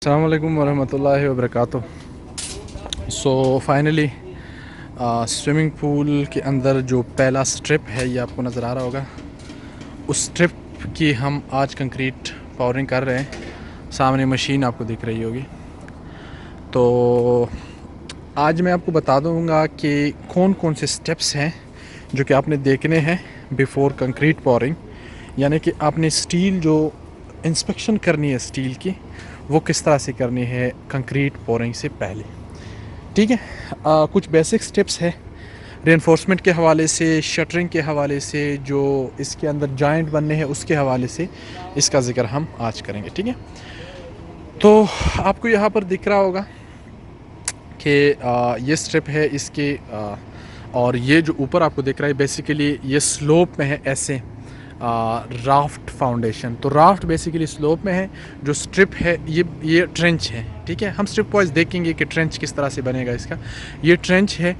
अस्सलाम वालेकुम वरहमतुल्लाहि वबरकातुह। सो फाइनली स्विमिंग पूल के अंदर जो पहला स्ट्रिप है ये आपको नज़र आ रहा होगा। उस स्ट्रिप की हम आज कंक्रीट पावरिंग कर रहे हैं। सामने मशीन आपको दिख रही होगी। तो आज मैं आपको बता दूंगा कि कौन कौन से स्टेप्स हैं जो कि आपने देखने हैं बिफ़ोर कंक्रीट पावरिंग, यानी कि आपने स्टील जो इंस्पेक्शन करनी है स्टील की, वो किस तरह से करनी है कंक्रीट पोरिंग से पहले। ठीक है, कुछ बेसिक स्टेप्स है रेनफोर्समेंट के हवाले से, शटरिंग के हवाले से, जो इसके अंदर जॉइंट बनने हैं उसके हवाले से इसका ज़िक्र हम आज करेंगे। ठीक है, तो आपको यहाँ पर दिख रहा होगा कि ये स्ट्रिप है इसके, और ये जो ऊपर आपको दिख रहा है बेसिकली ये स्लोप में है ऐसे राफ्ट फाउंडेशन। तो राफ्ट बेसिकली स्लोप में है, जो स्ट्रिप है ये ट्रेंच है। ठीक है, हम स्ट्रिप वाइज देखेंगे कि ट्रेंच किस तरह से बनेगा इसका। ये ट्रेंच है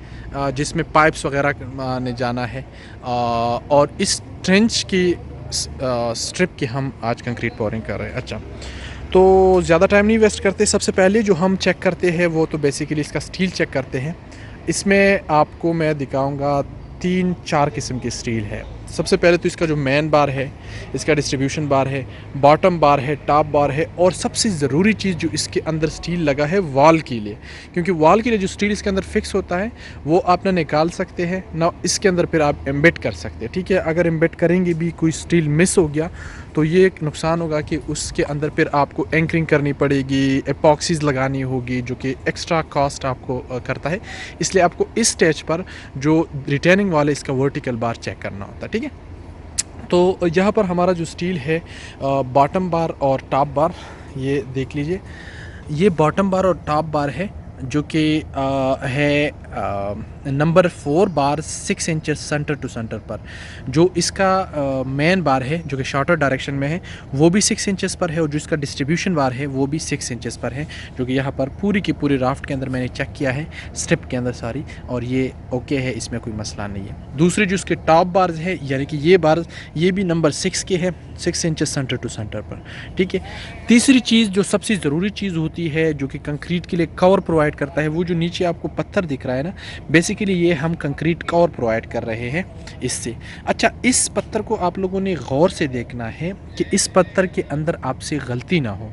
जिसमें पाइप्स वगैरह ने जाना है, और इस ट्रेंच की स्ट्रिप की हम आज कंक्रीट पोरिंग कर रहे हैं। अच्छा, तो ज़्यादा टाइम नहीं वेस्ट करते। सबसे पहले जो हम चेक करते हैं वो तो बेसिकली इसका स्टील चेक करते हैं। इसमें आपको मैं दिखाऊंगा 3-4 किस्म की स्टील है। सबसे पहले तो इसका जो मेन बार है, इसका डिस्ट्रीब्यूशन बार है, बॉटम बार है, टॉप बार है, और सबसे ज़रूरी चीज़ जो इसके अंदर स्टील लगा है वॉल के लिए, क्योंकि वॉल के लिए जो स्टील इसके अंदर फिक्स होता है वो आप ना निकाल सकते हैं ना इसके अंदर फिर आप एम्बेड कर सकते हैं। ठीक है, अगर एम्बेड करेंगे भी कोई स्टील मिस हो गया तो ये एक नुकसान होगा कि उसके अंदर फिर आपको एंकरिंग करनी पड़ेगी, एपॉक्सीज लगानी होगी, जो कि एक्स्ट्रा कॉस्ट आपको करता है। इसलिए आपको इस स्टेज पर जो रिटेनिंग वाले इसका वर्टिकल बार चेक करना होता है। ठीक है, तो यहाँ पर हमारा जो स्टील है बॉटम बार और टॉप बार, ये देख लीजिए। ये बॉटम बार और टॉप बार है जो कि है नंबर 4 बार 6 इंचेस सेंटर टू सेंटर पर। जो इसका मेन बार है जो कि शॉर्टर डायरेक्शन में है वो भी 6 इंचेस पर है, और जो इसका डिस्ट्रीब्यूशन बार है वो भी 6 इंचेस पर है, जो कि यहाँ पर पूरी की पूरी राफ्ट के अंदर मैंने चेक किया है स्ट्रिप के अंदर सारी, और ये ओके है, इसमें कोई मसला नहीं है। दूसरी जो इसके टॉप बार्स है, यानी कि ये बार ये भी नंबर 6 के है, 6 इंचेस सेंटर टू सेंटर पर। ठीक है, तीसरी चीज़ जो सबसे ज़रूरी चीज़ होती है जो कि कंक्रीट के लिए कवर प्रोवाइड करता है, वो जो नीचे आपको पत्थर दिख रहा है ना, बेसिकली ये हम कंक्रीट कवर प्रोवाइड कर रहे हैं इससे। अच्छा, इस पत्थर को आप लोगों ने गौर से देखना है कि इस पत्थर के अंदर आपसे गलती ना हो।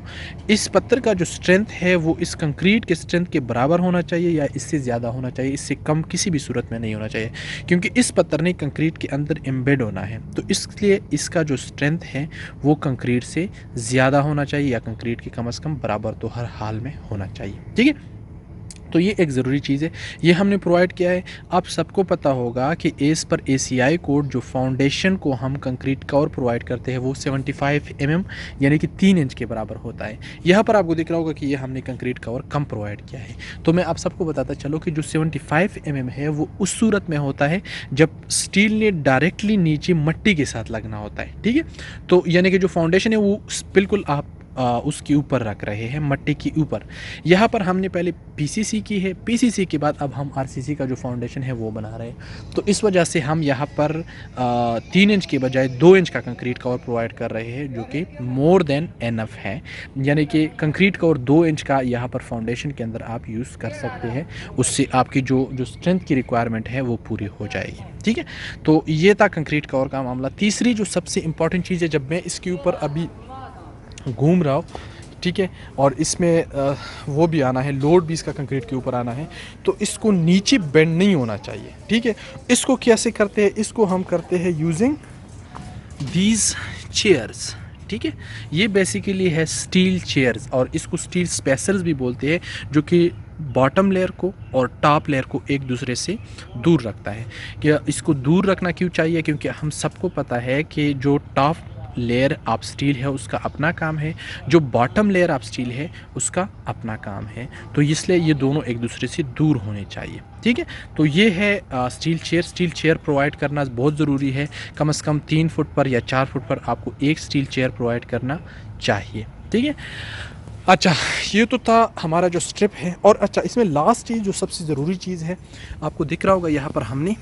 इस पत्थर का जो स्ट्रेंथ है वो इस कंक्रीट के स्ट्रेंथ के बराबर होना चाहिए या इससे ज़्यादा होना चाहिए, इससे कम किसी भी सूरत में नहीं होना चाहिए, क्योंकि इस पत्थर ने कंक्रीट के अंदर एम्बेड होना है। तो इसलिए इसका जो स्ट्रेंथ है वो कंक्रीट से ज़्यादा होना चाहिए या कंक्रीट के कम से कम बराबर तो हर हाल में होना चाहिए। ठीक है, तो ये एक ज़रूरी चीज़ है, ये हमने प्रोवाइड किया है। आप सबको पता होगा कि एस पर ACI कोड जो फाउंडेशन को हम कंक्रीट कवर प्रोवाइड करते हैं वो 75 mm यानी कि 3 इंच के बराबर होता है। यहाँ पर आपको दिख रहा होगा कि ये हमने कंक्रीट कवर कम प्रोवाइड किया है। तो मैं आप सबको बताता चलो कि जो 75 mm है वो उस सूरत में होता है जब स्टील ने डायरेक्टली नीचे मिट्टी के साथ लगना होता है। ठीक है, तो यानी कि जो फाउंडेशन है वो बिल्कुल आप उसके ऊपर रख रहे हैं, मिट्टी के ऊपर। यहाँ पर हमने पहले PCC की है, PCC के बाद अब हम RCC का जो फाउंडेशन है वो बना रहे हैं। तो इस वजह से हम यहाँ पर 3 इंच के बजाय 2 इंच का कंक्रीट कवर प्रोवाइड कर रहे हैं, जो कि मोर देन एनफ है। यानी कि कंक्रीट कवर 2 इंच का यहाँ पर फाउंडेशन के अंदर आप यूज़ कर सकते हैं, उससे आपकी जो स्ट्रेंथ की रिक्वायरमेंट है वो पूरी हो जाएगी। ठीक है, तो ये था कंक्रीट कवर का मामला। तीसरी जो सबसे इम्पॉर्टेंट चीज़ है, जब मैं इसके ऊपर अभी घूम रहा हूँ, ठीक है, और इसमें वो भी आना है, लोड भी इसका कंक्रीट के ऊपर आना है, तो इसको नीचे बेंड नहीं होना चाहिए। ठीक है, इसको कैसे करते हैं, इसको हम करते हैं यूजिंग दीज चेयर्स। ठीक है, ये बेसिकली है स्टील चेयर्स, और इसको स्टील स्पेसर्स भी बोलते हैं, जो कि बॉटम लेयर को और टॉप लेयर को एक दूसरे से दूर रखता है। क्या इसको दूर रखना क्यों चाहिए, क्योंकि हम सबको पता है कि जो टॉप लेयर आप स्टील है उसका अपना काम है, जो बॉटम लेयर आप स्टील है उसका अपना काम है, तो इसलिए ये दोनों एक दूसरे से दूर होने चाहिए। ठीक है, तो ये है स्टील चेयर प्रोवाइड करना बहुत ज़रूरी है। कम से कम 3 फुट पर या 4 फुट पर आपको एक स्टील चेयर प्रोवाइड करना चाहिए। ठीक है, अच्छा, ये तो था हमारा जो स्ट्रिप है। और अच्छा, इसमें लास्ट चीज़ जो सबसे ज़रूरी चीज़ है, आपको दिख रहा होगा यहाँ पर हमने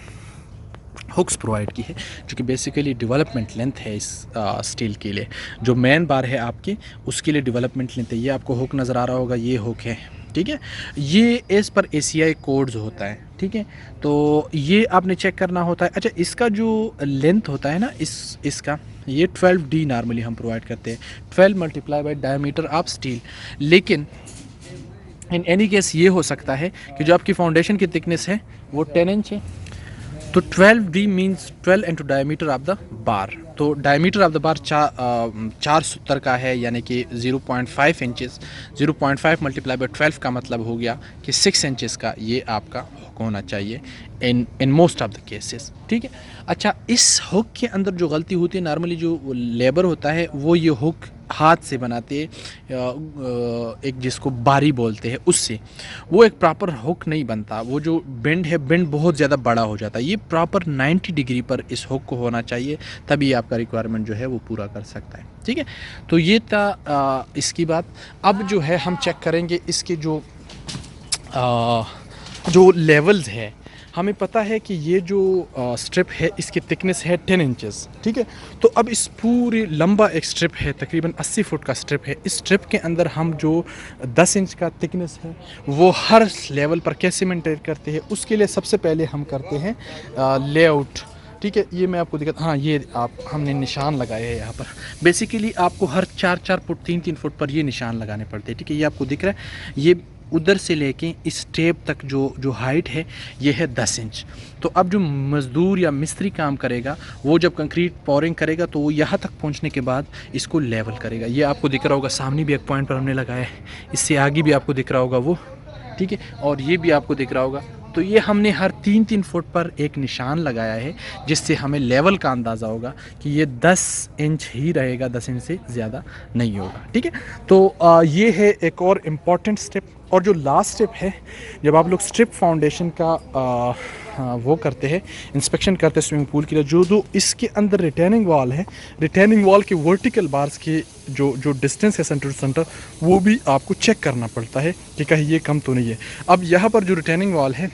हुक्स प्रोवाइड की है, जो कि बेसिकली डेवलपमेंट लेंथ है इस स्टील के लिए। जो मेन बार है आपकी, उसके लिए डेवलपमेंट लेंथ है। ये आपको हुक नज़र आ रहा होगा, ये हुक है, ठीक है। ये एज़ पर ACI कोड्स होता है, ठीक है। तो ये आपने चेक करना होता है। अच्छा, इसका जो लेंथ होता है ना, इसका ये 12D नॉर्मली हम प्रोवाइड करते हैं, 12 multiply by diameter of steel. लेकिन इन एनी केस ये हो सकता है कि जो आपकी फाउंडेशन की थिकनेस है वो 10 इंच है, तो 12D means 12 into diameter of the bar. तो डायमीटर ऑफ द बार 470 का है, यानी कि 0.5 इंचेस। 0.5 मल्टीप्लाई बाई 12 का मतलब हो गया कि 6 इंचेस का ये आपका हुक होना चाहिए in most of the cases, ठीक है। अच्छा, इस हुक के अंदर जो गलती होती है, नॉर्मली जो लेबर होता है वो ये हुक हाथ से बनाते हैं, एक जिसको बारी बोलते हैं, उससे वो एक प्रॉपर हुक नहीं बनता। वो जो बेंड है, बेंड बहुत ज़्यादा बड़ा हो जाता है। ये प्रॉपर 90 डिग्री पर इस हुक को होना चाहिए, तभी आपका रिक्वायरमेंट जो है वो पूरा कर सकता है, ठीक है। तो ये था इसकी बात। अब जो है हम चेक करेंगे इसके जो लेवल्स है। हमें पता है कि ये जो स्ट्रिप है इसकी थिकनेस है 10 इंचेस, ठीक है। तो अब इस पूरी लंबा एक स्ट्रिप है, तकरीबन 80 फुट का स्ट्रिप है। इस स्ट्रिप के अंदर हम जो 10 इंच का थिकनेस है वो हर लेवल पर कैसे मेंटेन करते हैं, उसके लिए सबसे पहले हम करते हैं लेआउट, ठीक है। ये मैं आपको दिखाता, हाँ, ये हमने निशान लगाए हैं यहाँ पर। बेसिकली आपको हर 4-4 फुट 3-3 फुट पर ये निशान लगाने पड़ते हैं, ठीक है। ये आपको दिख रहा है, ये उधर से लेके इस टेप तक जो हाइट है ये है 10 इंच। तो अब जो मज़दूर या मिस्त्री काम करेगा, वो जब कंक्रीट पोरिंग करेगा तो वो यहाँ तक पहुँचने के बाद इसको लेवल करेगा। ये आपको दिख रहा होगा, सामने भी एक पॉइंट पर हमने लगाया है, इससे आगे भी आपको दिख रहा होगा वो, ठीक है। और ये भी आपको दिख रहा होगा। तो ये हमने हर 3-3 फुट पर एक निशान लगाया है, जिससे हमें लेवल का अंदाज़ा होगा कि ये 10 इंच ही रहेगा, 10 इंच से ज़्यादा नहीं होगा, ठीक है। तो ये है एक और इम्पॉर्टेंट स्टेप। और जो लास्ट स्टेप है, जब आप लोग स्ट्रिप फाउंडेशन का वो करते हैं, इंस्पेक्शन करते हैं स्विमिंग पूल के लिए, जो इसके अंदर रिटेनिंग वॉल है, रिटेनिंग वॉल के वर्टिकल बार्स के जो डिस्टेंस है सेंटर टू सेंटर, वो भी आपको चेक करना पड़ता है कि कहीं ये कम तो नहीं है। अब यहाँ पर जो रिटेनिंग वॉल है,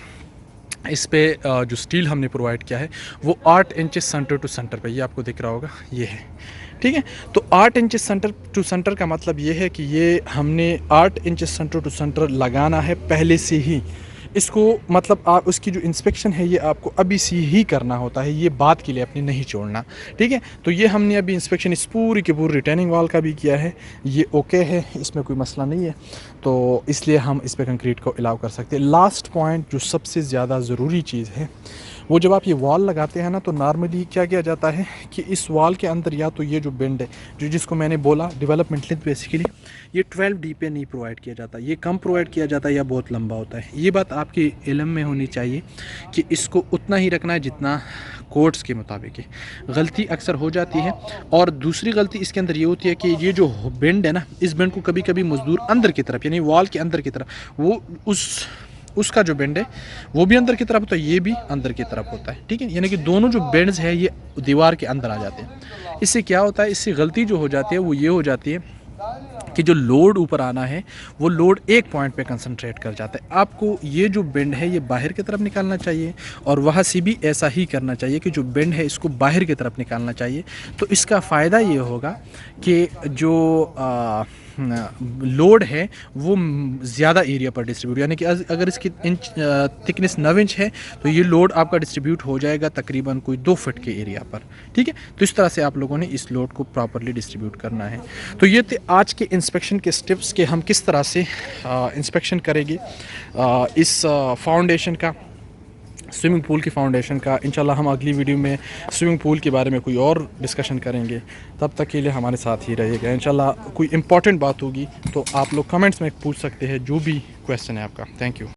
इस पे जो स्टील हमने प्रोवाइड किया है वो 8 इंचेस सेंटर टू सेंटर पे, ये आपको दिख रहा होगा, ये है, ठीक है। तो 8 इंचेस सेंटर टू सेंटर का मतलब ये है कि ये हमने 8 इंचेस सेंटर टू सेंटर लगाना है पहले से ही। इसको मतलब आप उसकी जो इंस्पेक्शन है ये आपको अभी से ही करना होता है, ये बात के लिए अपनी नहीं छोड़ना, ठीक है। तो ये हमने अभी इंस्पेक्शन इस पूरी के पूरी रिटेनिंग वॉल का भी किया है, ये ओके है, इसमें कोई मसला नहीं है, तो इसलिए हम इस पर कंक्रीट को अलाउ कर सकते हैं। लास्ट पॉइंट जो सबसे ज़्यादा ज़रूरी चीज़ है, वो जब आप ये वॉल लगाते हैं ना, तो नॉर्मली क्या किया जाता है कि इस वॉल के अंदर या तो ये जो बेंड है, जिसको मैंने बोला डेवलपमेंट लेंथ, बेसिकली ये 12D पे नहीं प्रोवाइड किया जाता, ये कम प्रोवाइड किया जाता है या बहुत लंबा होता है। ये बात आपकी इल्म में होनी चाहिए कि इसको उतना ही रखना है जितना कोड्स के मुताबिक है। गलती अक्सर हो जाती है। और दूसरी गलती इसके अंदर ये होती है कि ये जो बेंड है ना, इस बेंड को कभी कभी मजदूर अंदर की तरफ, यानी वॉल के अंदर की तरफ, वो उसका जो बेंड है वो भी अंदर की तरफ होता है, ये भी अंदर की तरफ होता है, ठीक है। यानी कि दोनों जो बेंड्स है ये दीवार के अंदर आ जाते हैं। इससे क्या होता है, इससे गलती जो हो जाती है वो ये हो जाती है कि जो लोड ऊपर आना है वो लोड एक पॉइंट पे कंसंट्रेट कर जाता है। आपको ये जो बेंड है ये बाहर की तरफ निकालना चाहिए, और वहाँ से भी ऐसा ही करना चाहिए कि जो बेंड है इसको बाहर की तरफ निकालना चाहिए। तो इसका फ़ायदा ये होगा कि जो लोड है वो ज़्यादा एरिया पर डिस्ट्रीब्यूट, यानी कि अगर इसकी थिकनेस 9 इंच है तो ये लोड आपका डिस्ट्रीब्यूट हो जाएगा तकरीबन कोई 2 फुट के एरिया पर, ठीक है। तो इस तरह से आप लोगों ने इस लोड को प्रॉपरली डिस्ट्रीब्यूट करना है। तो ये थे आज के इंस्पेक्शन के स्टेप्स के हम किस तरह से इंस्पेक्शन करेंगे इस फाउंडेशन का, स्विमिंग पूल की फाउंडेशन का। इंशाल्लाह हम अगली वीडियो में स्विमिंग पूल के बारे में कोई और डिस्कशन करेंगे। तब तक के लिए हमारे साथ ही रहिएगा। इंशाल्लाह कोई इंपॉर्टेंट बात होगी तो आप लोग कमेंट्स में पूछ सकते हैं, जो भी क्वेश्चन है आपका। Thank you.